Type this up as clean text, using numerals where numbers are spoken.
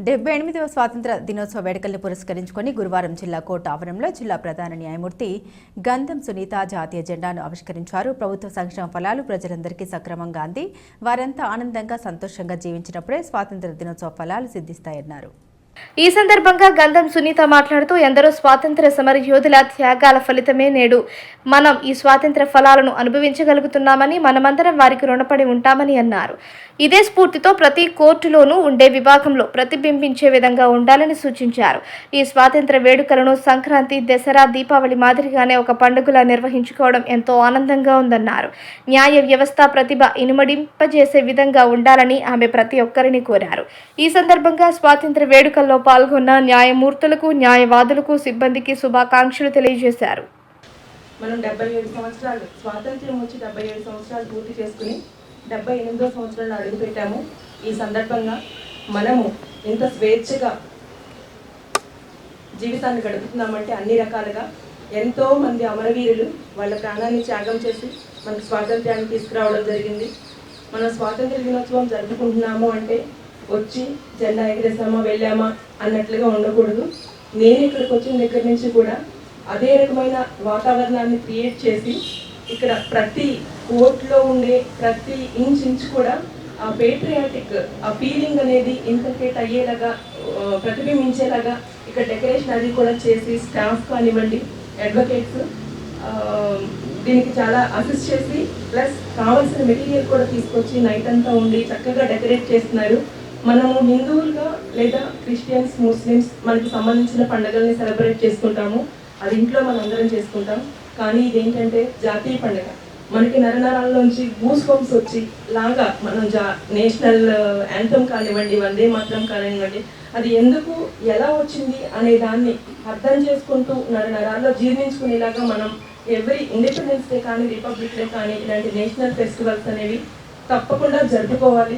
78వ స్వాతంత్ర దినోత్సవ వేడుకలను పురస్కరించుకొని గురువారం జిల్లా కోర్టు ఆవరణంలో జిల్లా ప్రధాన న్యాయమూర్తి గంధం సునీత జాతీయ జెండాను ఆవిష్కరించారు. ప్రభుత్వ సంక్షేమ ఫలాలు ప్రజలందరికీ సక్రమంగా అంది వారంతా ఆనందంగా సంతోషంగా జీవించినప్పుడే స్వాతంత్ర దినోత్సవ ఫలాలు సిద్ధిస్తాయన్నారు. ఈ సందర్భంగా గంధం సునీత మాట్లాడుతూ ఎందరో స్వాతంత్ర సమర యోధుల త్యాగాల ఫలితమే నేడు మనం ఈ స్వాతంత్ర ఫలాలను అనుభవించగలుగుతున్నామని, మనమందరం వారికి రుణపడి ఉంటామని అన్నారు. ఇదే స్ఫూర్తితో ప్రతి కోర్టులోనూ ఉండే విభాగంలో ప్రతిబింబించే విధంగా ఉండాలని సూచించారు. ఈ స్వాతంత్ర వేడుకలను సంక్రాంతి, దసరా, దీపావళి మాదిరిగానే ఒక పండుగలా నిర్వహించుకోవడం ఎంతో ఆనందంగా ఉందన్నారు. న్యాయ వ్యవస్థ ప్రతిభ ఇనుమడింపజేసే విధంగా ఉండాలని ఆమె ప్రతి ఒక్కరిని కోరారు. ఈ సందర్భంగా స్వాతంత్ర వేడుకల్లో పాల్గొన్న న్యాయమూర్తులకు, న్యాయవాదులకు, సిబ్బందికి శుభాకాంక్షలు తెలియజేశారు. మనం 77 సంవత్సరాలు స్వాతంత్ర్యం వచ్చి 77 సంవత్సరాలు పూర్తి చేసుకుని 78వ సంవత్సరంలో అడుగుపెట్టాము. ఈ సందర్భంగా మనము ఇంత స్వేచ్ఛగా జీవితాన్ని గడుపుతున్నామంటే అన్ని రకాలుగా ఎంతో మంది అమరవీరులు వాళ్ళ ప్రాణాన్ని త్యాగం చేసి మనకు స్వాతంత్ర్యాన్ని తీసుకురావడం జరిగింది. మనం స్వాతంత్ర దినోత్సవం జరుపుకుంటున్నాము అంటే వచ్చి జెండా ఎగరేసామా వెళ్ళామా అన్నట్లుగా ఉండకూడదు. నేను ఇక్కడికి వచ్చిన దగ్గర నుంచి కూడా అదే రకమైన వాతావరణాన్ని క్రియేట్ చేసి ఇక్కడ ప్రతి కోర్టులో ఉండే ప్రతి ఇంచ్ కూడా ఆ పేట్రియాటిక్ ఆ ఫీలింగ్ అనేది ఇన్కల్కేట్ అయ్యేలాగా ప్రతిబింబించేలాగా ఇక్కడ డెకరేషన్ అది కూడా చేసి స్టాఫ్ కానివ్వండి, అడ్వకేట్స్ దీనికి చాలా అసిస్ట్ చేసి ప్లస్ కావాల్సిన మెటీరియల్ కూడా తీసుకొచ్చి నైట్ అంతా ఉండి చక్కగా డెకరేట్ చేస్తున్నారు. మనము హిందువులుగా లేదా క్రిస్టియన్స్, ముస్లిమ్స్ మనకి సంబంధించిన పండుగల్ని సెలబ్రేట్ చేసుకుంటాము. అది ఇంట్లో మనం అందరం చేసుకుంటాం. కానీ ఇదేంటంటే జాతీయ పండుగ. మనకి నరనరాల్లోంచి గూస్ బంప్స్ వచ్చి లాగా మనం నేషనల్ యాంథమ్ కానివ్వండి, వందే మాత్రం కానివ్వండి, అది ఎందుకు ఎలా వచ్చింది అనే దాన్ని అర్థం చేసుకుంటూ నరనరాల్లో జీర్ణించుకునేలాగా మనం ఎవ్రీ ఇండిపెండెన్స్ డే కానీ, రిపబ్లిక్ డే కానీ ఇలాంటి నేషనల్ ఫెస్టివల్స్ అనేవి తప్పకుండా జరుపుకోవాలి.